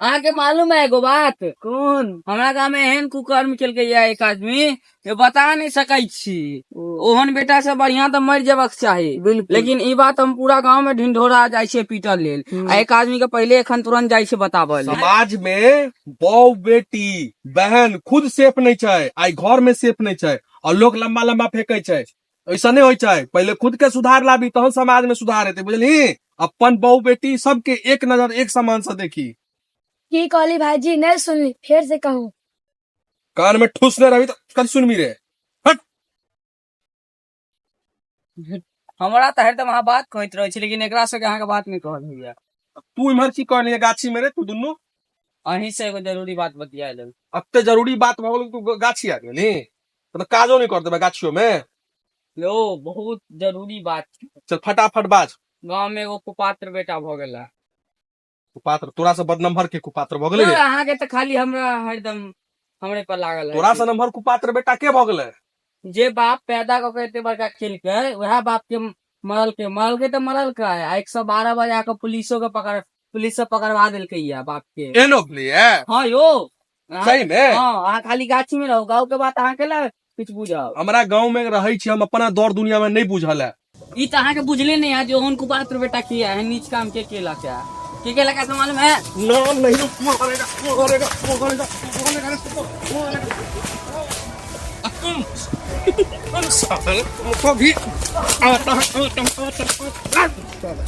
आके मालूम है एगो बात, कौन? हमरा गाँव में एहन कुकर्म केल के या एक आदमी ये बता नहीं सकै छी। ओहन बेटा से बढ़िया तो मर जेबक चाही, बिल्कुल। लेकिन ई बात हम पूरा गांव में ढिंढोरा जाय छे पीटल लेल। आ एक आदमी के पहले एखन तुरंत जाय छे बताबल। समाज में बहू बेटी बहन खुद सेफ नहीं छै, आई घर में सेफ नहीं छै और लोग लंबा लंबा फेंके छै। ऐसा नहीं हो छै, पहले खुद के सुधार लाबी तहन समाज में सुधार हेतै, बुझली? अपन बहू बेटी सबके एक नजर एक समान से देखी। की कहली भाईजी नहीं सुनली, फिर से कहूँ। कान में ठूस नहीं रही तो कल सुनमी रे। हट। हमरा तो हरदम अहाँ बात कहते रहे छी, लेकिन एकरा से अहाँ के बात नहीं कहल होइया। तू इमहर की कहनी है गाछी में रे, तू दुनू अहीं से एगो जरूरी बात बतिया ले। अत्ते जरूरी बात भऽ गेल, तू गाछी आ गेली तो काजो नहीं कर देबे गाछियों में। लो बहुत जरूरी बात, चल फटाफट बाज। गांव में एगो कुपात्र बेटा भ गेला। कुपात्र तोरा से बदनंबर के कुपात्र भऽ गेलै रे। अहाँ के तो खाली हमरा हरदम हमरे पर लागल है। तोरा से नंबर कुपात्र बेटा के भऽ गेलै? जे बाप पैदा करके एते बड़का खेल के, वह बाप के मरल के तो मरल का है। 112 बजे आके पुलिस से पकड़वा दिलके या बाप के। एनो लिए हाँ यो सही में? हाँ, अहाँ खाली गाछी में रहो, गाँव के बात अहाँ के ला कुछ बुझाओ। हमरा गांव में रही छी, हम अपना दौर दुनिया में नहीं बुझल है। ई तो अहाँ के बुझले नहीं है, जो उन कुपात्र बेटा किया है नीच काम के केला क्या के लगा तो मालूम है? नाम नहीं मारेगा मारेगा मारेगा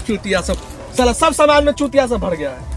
चूतिया सब साला सब समाज में चूतिया सब भर गया है।